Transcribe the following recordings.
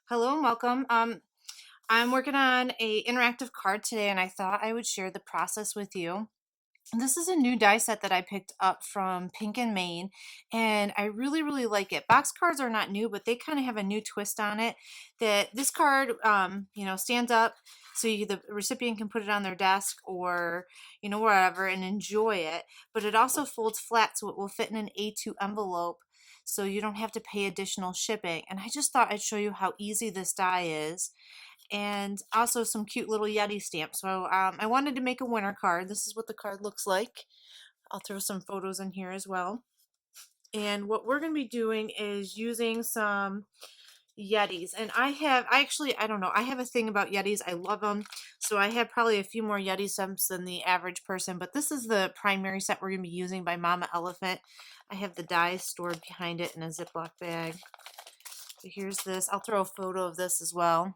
Hello and welcome. I'm working on a interactive card today, and I thought I would share the process with you. This is a new die set that I picked up from Pink and Maine, and I really like it. Box cards are not new, but they kind of have a new twist on it. That this card, stands up, so the recipient can put it on their desk or wherever and enjoy it. But it also folds flat, so it will fit in an A2 envelope, so you don't have to pay additional shipping. And I just thought I'd show you how easy this die is, and also some cute little Yeti stamps. So I wanted to make a winter card. This is what the card looks like. I'll throw some photos in here as well. And what we're going to be doing is using some Yetis. And I don't know, I have a thing about Yetis. I love them. So I have probably a few more Yeti stamps than the average person, but this is the primary set we're going to be using by Mama Elephant. I have the dies stored behind it in a Ziploc bag. So here's this. I'll throw a photo of this as well.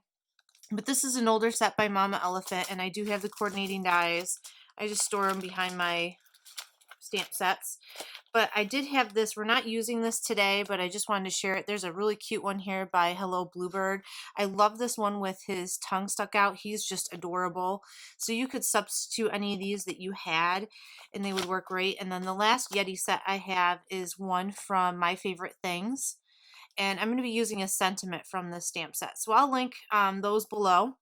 But this is an older set by Mama Elephant, and I do have the coordinating dies. I just store them behind my stamp sets. But I did have this. We're not using this today, but I just wanted to share it. There's a really cute one here by Hello Bluebird. I love this one with his tongue stuck out. He's just adorable. So you could substitute any of these that you had, and they would work great. And then the last Yeti set I have is one from My Favorite Things. And I'm going to be using a sentiment from this stamp set. So I'll link those below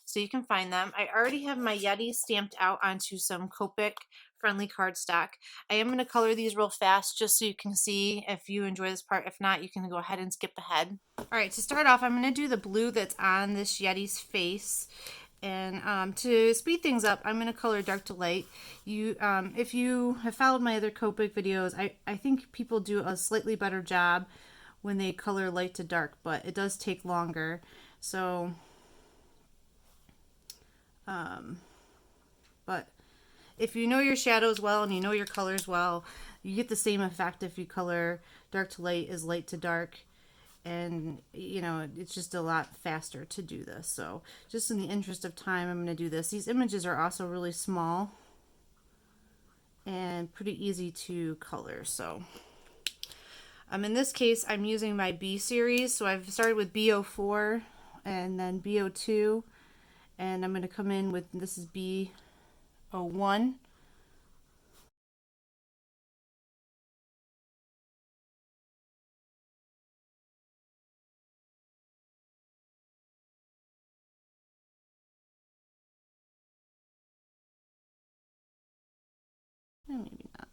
so you can find them. I already have my Yeti stamped out onto some Copic friendly cardstock. I am going to color these real fast just so you can see if you enjoy this part. If not, you can go ahead and skip ahead. Alright, to start off, I'm going to do the blue that's on this Yeti's face. And to speed things up, I'm going to color dark to light. If you have followed my other Copic videos, I think people do a slightly better job when they color light to dark, but it does take longer. So, but if you know your shadows well and you know your colors well, you get the same effect if you color dark to light as light to dark. And, it's just a lot faster to do this. So, just in the interest of time, I'm going to do this. These images are also really small and pretty easy to color. So, in this case, I'm using my B series. So I've started with B04 and then B02. And I'm going to come in with, this is B01. Maybe not.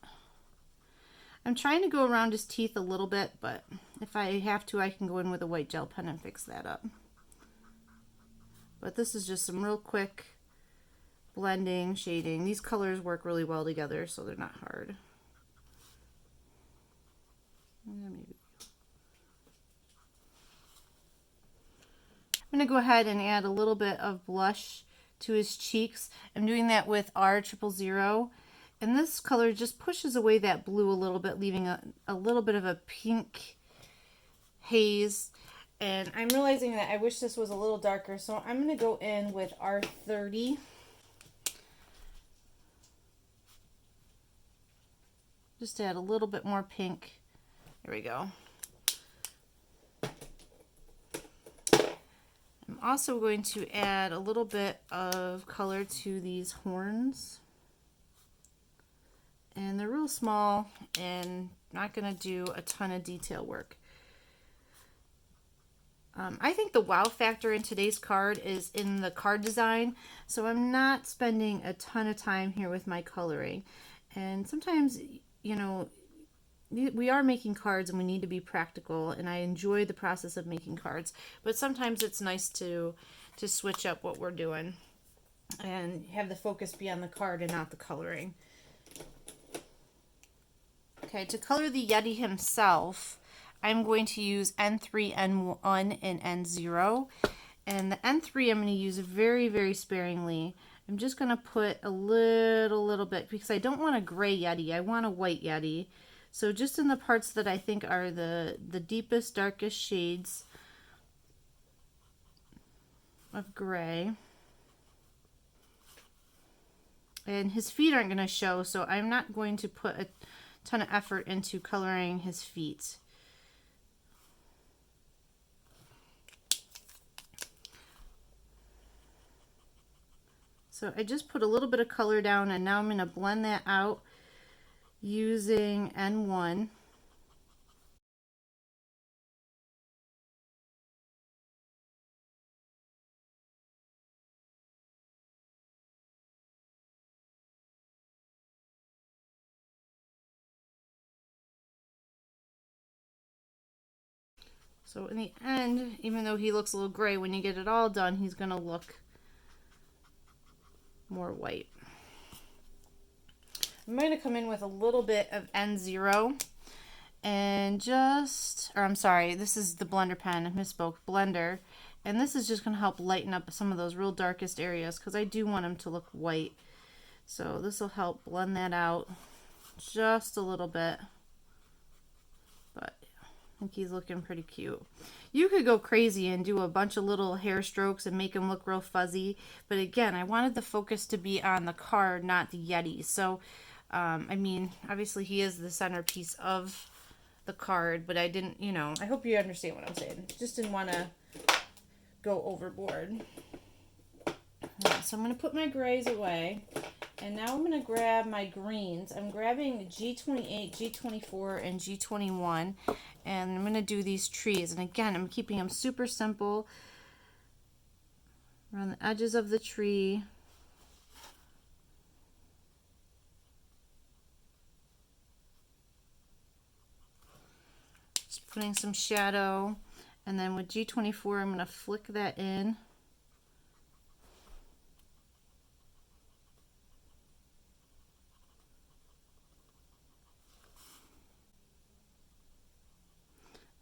I'm trying to go around his teeth a little bit, but if I have to, I can go in with a white gel pen and fix that up. But this is just some real quick blending, shading. These colors work really well together, so they're not hard. Maybe. I'm going to go ahead and add a little bit of blush to his cheeks. I'm doing that with R000. And this color just pushes away that blue a little bit, leaving a little bit of a pink haze. And I'm realizing that I wish this was a little darker, so I'm going to go in with R30. Just to add a little bit more pink. There we go. I'm also going to add a little bit of color to these horns. And they're real small and not going to do a ton of detail work. I think the wow factor in today's card is in the card design, so I'm not spending a ton of time here with my coloring. And sometimes, we are making cards and we need to be practical, and I enjoy the process of making cards, but sometimes it's nice to switch up what we're doing and have the focus be on the card and not the coloring. Okay, to color the Yeti himself, I'm going to use N3, N1, and N0. And the N3 I'm going to use very sparingly. I'm just going to put a little bit because I don't want a gray Yeti. I want a white Yeti. So just in the parts that I think are the deepest, darkest shades of gray. And his feet aren't going to show, so I'm not going to put a ton of effort into coloring his feet. So I just put a little bit of color down, and now I'm going to blend that out using N1. So in the end, even though he looks a little gray, when you get it all done, he's going to look more white. I'm going to come in with a little bit of N0 and just, or I'm sorry, this is the blender pen, I misspoke, blender. And this is just going to help lighten up some of those real darkest areas because I do want him to look white. So this will help blend that out just a little bit. But I think he's looking pretty cute. You could go crazy and do a bunch of little hair strokes and make him look real fuzzy. But again, I wanted the focus to be on the card, not the Yeti. So, I mean, obviously he is the centerpiece of the card, but I didn't, you know, I hope you understand what I'm saying. Just didn't want to go overboard. Right, so I'm going to put my grays away. And now I'm going to grab my greens. I'm grabbing G28, G24, and G21. And I'm going to do these trees. And again, I'm keeping them super simple. Around the edges of the tree. Just putting some shadow. And then with G24, I'm going to flick that in.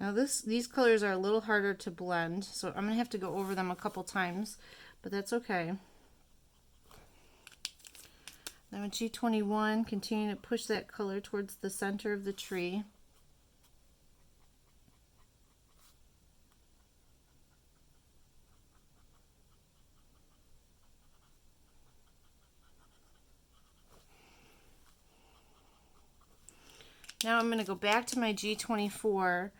Now these colors are a little harder to blend, so I'm going to have to go over them a couple times, but that's okay. Then with G21, continue to push that color towards the center of the tree. Now I'm going to go back to my G24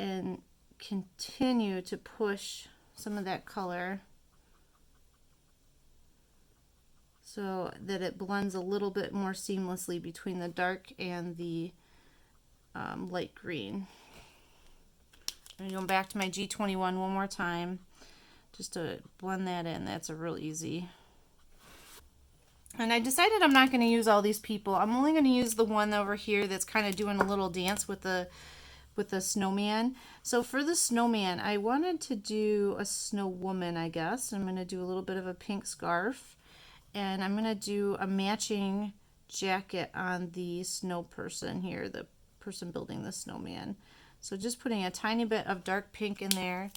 and continue to push some of that color so that it blends a little bit more seamlessly between the dark and the light green. I'm going back to my G21 one more time just to blend that in. That's a real easy. And I decided I'm not going to use all these people. I'm only going to use the one over here that's kind of doing a little dance with the snowman. So for the snowman, I wanted to do a snow woman, I guess. I'm going to do a little bit of a pink scarf. And I'm going to do a matching jacket on the snow person here, the person building the snowman. So just putting a tiny bit of dark pink in there.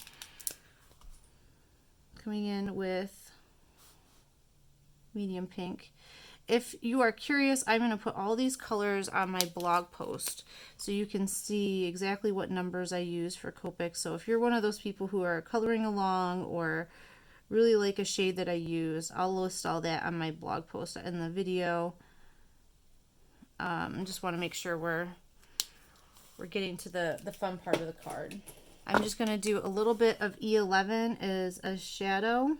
Coming in with medium pink. If you are curious, I'm going to put all these colors on my blog post so you can see exactly what numbers I use for Copic. So if you're one of those people who are coloring along or really like a shade that I use, I'll list all that on my blog post in the video. I just want to make sure we're getting to the fun part of the card. I'm just going to do a little bit of E11 as a shadow.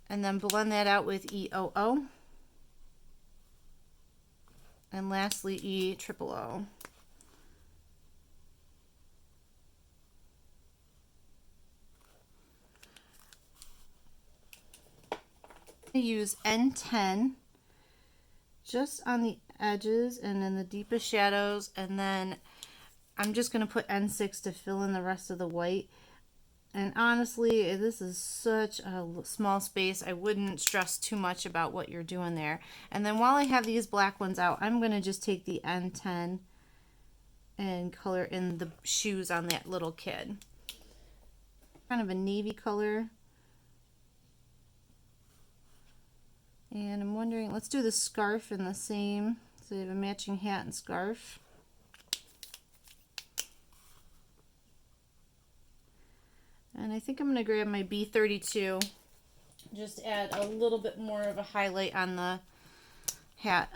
And then blend that out with EOO. And lastly, EOO. I use N10 just on the edges and in the deepest shadows. And then I'm just going to put N6 to fill in the rest of the white. And honestly, this is such a small space. I wouldn't stress too much about what you're doing there. And then while I have these black ones out, I'm going to just take the N10 and color in the shoes on that little kid. Kind of a navy color. And I'm wondering, let's do the scarf in the same. So you have a matching hat and scarf. And I think I'm going to grab my B32, just add a little bit more of a highlight on the hat.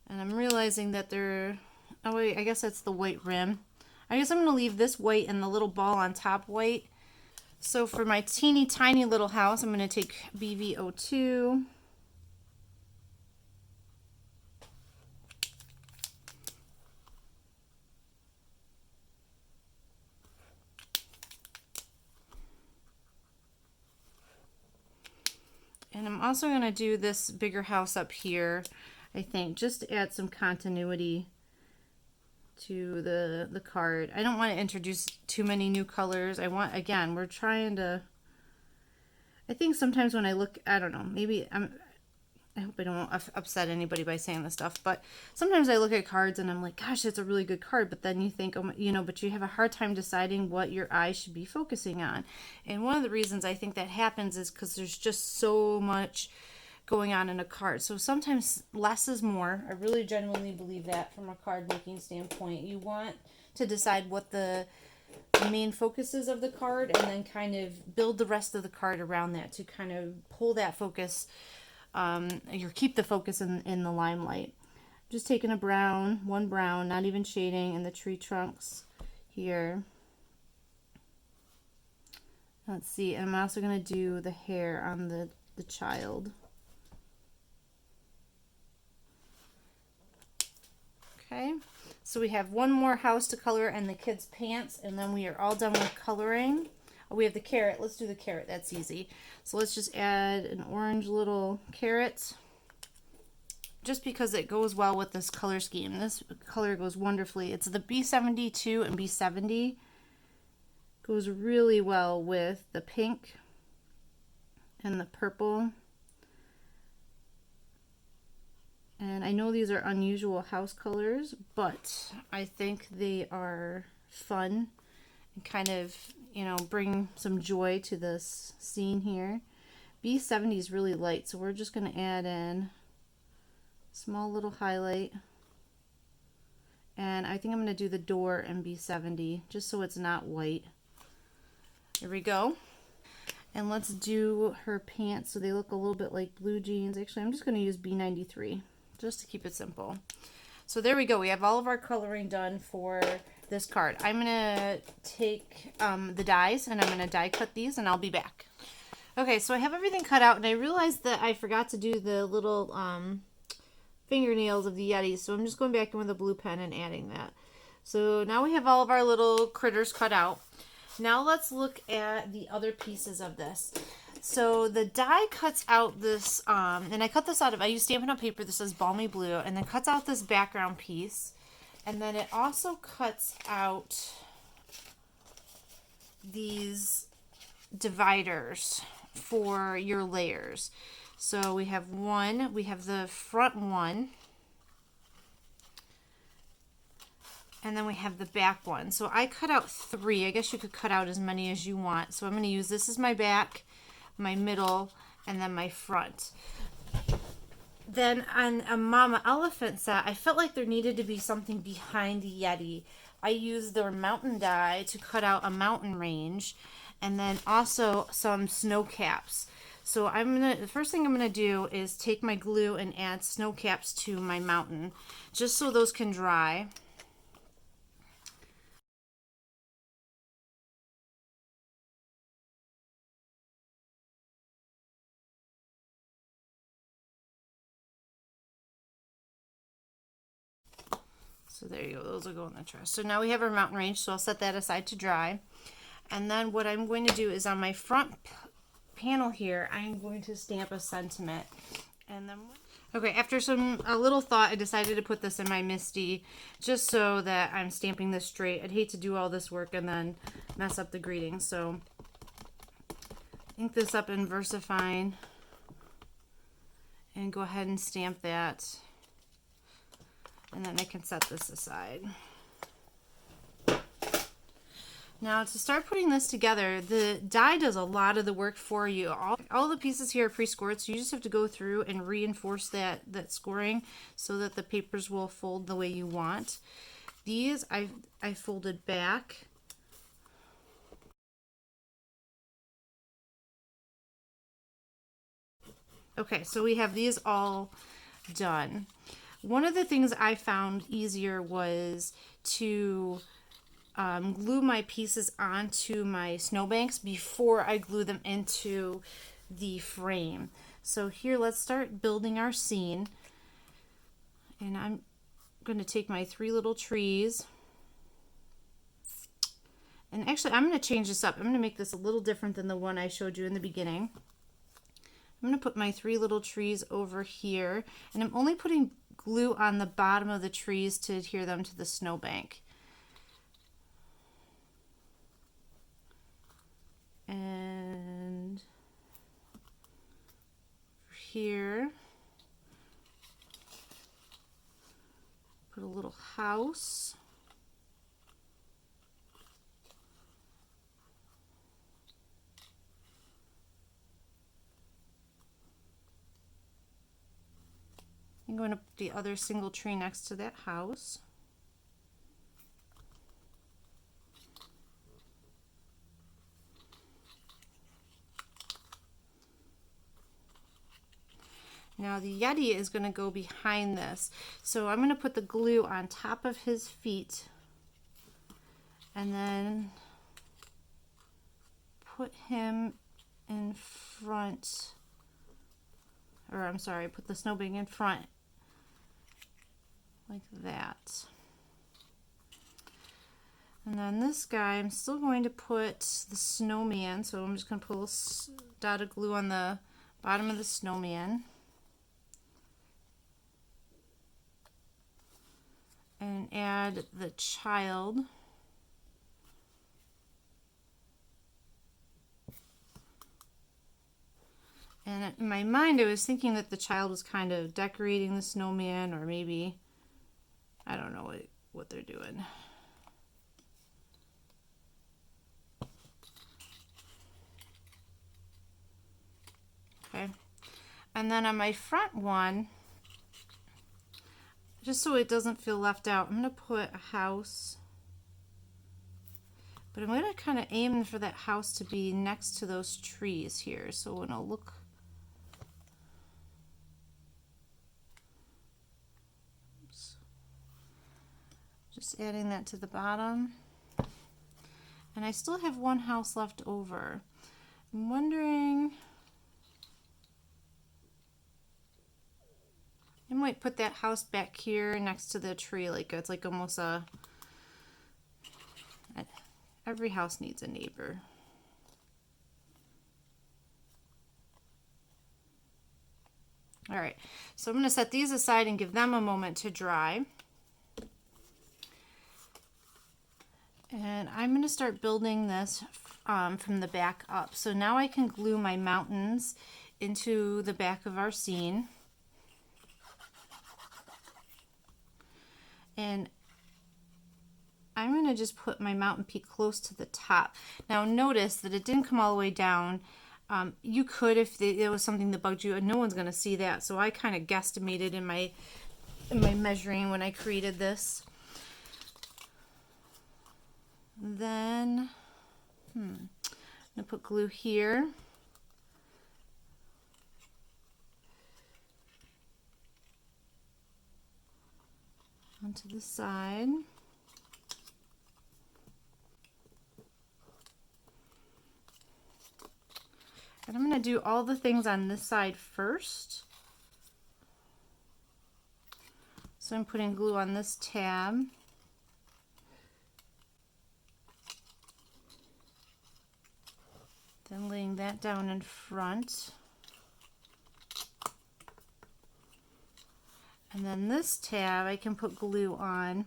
And I'm realizing that there Oh wait, I guess that's the white rim. I guess I'm going to leave this white and the little ball on top white. So for my teeny tiny little house, I'm going to take BV02. And I'm also going to do this bigger house up here, I think, just to add some continuity to the card. I don't want to introduce too many new colors. I want, again, we're trying to, I think sometimes when I look, I don't know, maybe I hope I don't upset anybody by saying this stuff, but sometimes I look at cards and I'm like, gosh, it's a really good card. But then you think, oh, you know, but you have a hard time deciding what your eye should be focusing on. And one of the reasons I think that happens is because there's just so much going on in a card. So sometimes less is more. I really genuinely believe that from a card making standpoint. You want to decide what the main focuses of the card and then kind of build the rest of the card around that to kind of pull that focus or keep the focus in the limelight. Just taking a brown, one brown, not even shading in the tree trunks here. Let's see, and I'm also going to do the hair on the child. Okay, so we have one more house to color and the kids' pants, and then we are all done with coloring. Oh, we have the carrot. Let's do the carrot. That's easy. So let's just add an orange little carrot, just because it goes well with this color scheme. This color goes wonderfully. It's the B72 and B70. Goes really well with the pink and the purple. And I know these are unusual house colors, but I think they are fun and kind of, you know, bring some joy to this scene here. B70 is really light, so we're just going to add in a small little highlight. And I think I'm going to do the door in B70 just so it's not white. Here we go. And let's do her pants so they look a little bit like blue jeans. Actually, I'm just going to use B93 just to keep it simple. So there we go. We have all of our coloring done for this card. I'm going to take the dies and I'm going to die cut these and I'll be back. Okay, so I have everything cut out and I realized that I forgot to do the little fingernails of the Yeti. So I'm just going back in with a blue pen and adding that. So now we have all of our little critters cut out. Now let's look at the other pieces of this. So the die cuts out this, and I cut this out of, I use Stampin' Up! Paper, this says Balmy Blue, and then cuts out this background piece. And then it also cuts out these dividers for your layers. So we have one, we have the front one, and then we have the back one. So I cut out 3. I guess you could cut out as many as you want. So I'm going to use this as my back, my middle, and then my front. Then on a Mama Elephant set, I felt like there needed to be something behind the Yeti. I used their mountain die to cut out a mountain range, and then also some snow caps. So the first thing I'm gonna do is take my glue and add snow caps to my mountain, just so those can dry. So there you go, those will go in the trash. So now we have our mountain range, so I'll set that aside to dry. And then what I'm going to do is on my front panel here, I'm going to stamp a sentiment. And then, okay, after a little thought, I decided to put this in my MISTI, just so that I'm stamping this straight. I'd hate to do all this work and then mess up the greeting. So ink this up in VersaFine and go ahead and stamp that. And then I can set this aside. Now to start putting this together, the die does a lot of the work for you. All the pieces here are pre-scored, so you just have to go through and reinforce that scoring so that the papers will fold the way you want. These I folded back. Okay, so we have these all done. One of the things I found easier was to glue my pieces onto my snowbanks before I glue them into the frame. So here, let's start building our scene. And I'm going to take my 3 little trees. And actually, I'm going to change this up. I'm going to make this a little different than the one I showed you in the beginning. I'm going to put my 3 little trees over here. And I'm only putting glue on the bottom of the trees to adhere them to the snowbank. And here, put a little house. I'm going to put the other single tree next to that house. Now the Yeti is going to go behind this. So I'm going to put the glue on top of his feet and then put him in front, or I'm sorry, put the snowbank in front like that. And then this guy, I'm still going to put the snowman, so I'm just going to put a little dot of glue on the bottom of the snowman. And add the child. And in my mind, I was thinking that the child was kind of decorating the snowman, or maybe, I don't know what they're doing. Okay. And then on my front one, just so it doesn't feel left out, I'm going to put a house. But I'm going to kind of aim for that house to be next to those trees here. So when I'll look, oops, just adding that to the bottom. And I still have one house left over. I'm wondering, I might put that house back here next to the tree, like it's like almost every house needs a neighbor. All right, so I'm going to set these aside and give them a moment to dry. And I'm going to start building this from the back up. So now I can glue my mountains into the back of our scene. And I'm going to just put my mountain peak close to the top. Now notice that it didn't come all the way down. You could, if there was something that bugged you, and no one's going to see that. So I kind of guesstimated in my measuring when I created this. Then I'm going to put glue here. Onto the side. And I'm going to do all the things on this side first. So I'm putting glue on this tab. Then laying that down in front. And then this tab I can put glue on,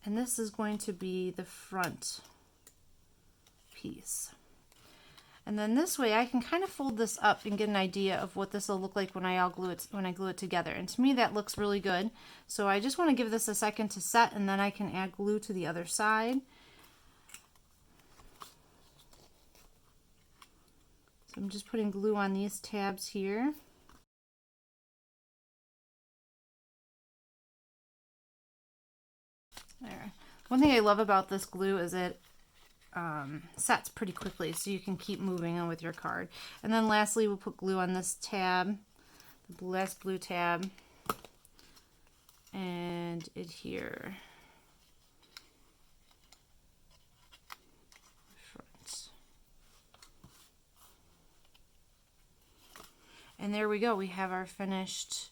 and this is going to be the front piece. And then this way I can kind of fold this up and get an idea of what this will look like when I glue it together. And to me that looks really good. So I just want to give this a second to set, and then I can add glue to the other side. So I'm just putting glue on these tabs here. There. One thing I love about this glue is it sets pretty quickly, so you can keep moving on with your card. And then lastly, we'll put glue on this tab, the last blue tab. and adhere. Front. And there we go. We have our finished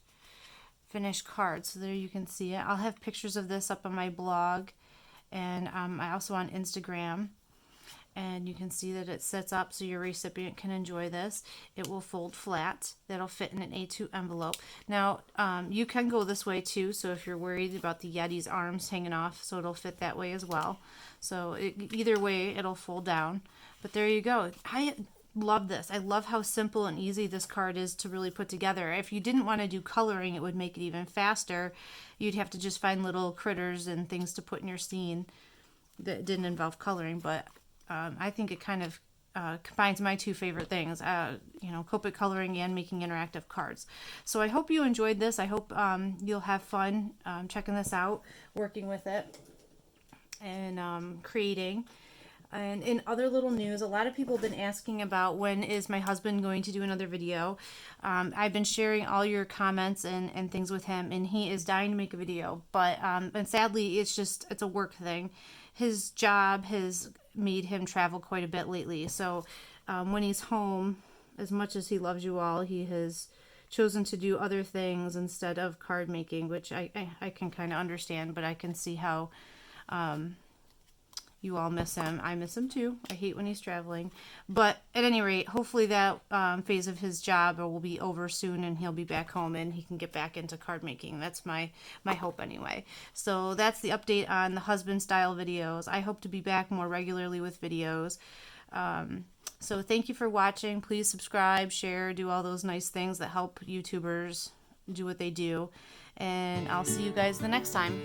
card. So there you can see it. I'll have pictures of this up on my blog, and I also on Instagram. And you can see that it sets up so your recipient can enjoy this. It will fold flat. That'll fit in an A2 envelope. Now, you can go this way too, so if you're worried about the Yeti's arms hanging off, so it'll fit that way as well. So either way, it'll fold down. But there you go. I love this. I love how simple and easy this card is to really put together. If you didn't want to do coloring, it would make it even faster. You'd have to just find little critters and things to put in your scene that didn't involve coloring, but I think it kind of combines my two favorite things, Copic coloring and making interactive cards. So I hope you enjoyed this. I hope you'll have fun checking this out, working with it, and creating. And in other little news, a lot of people have been asking about when is my husband going to do another video. I've been sharing all your comments and things with him, and he is dying to make a video. But and sadly, it's a work thing. His job has made him travel quite a bit lately. So when he's home, as much as he loves you all, he has chosen to do other things instead of card making, which I can kind of understand, but I can see how you all miss him. I miss him too. I hate when he's traveling. But at any rate, hopefully that phase of his job will be over soon and he'll be back home and he can get back into card making. That's my hope anyway. So that's the update on the husband style videos. I hope to be back more regularly with videos. So thank you for watching. Please subscribe, share, do all those nice things that help YouTubers do what they do. And I'll see you guys the next time.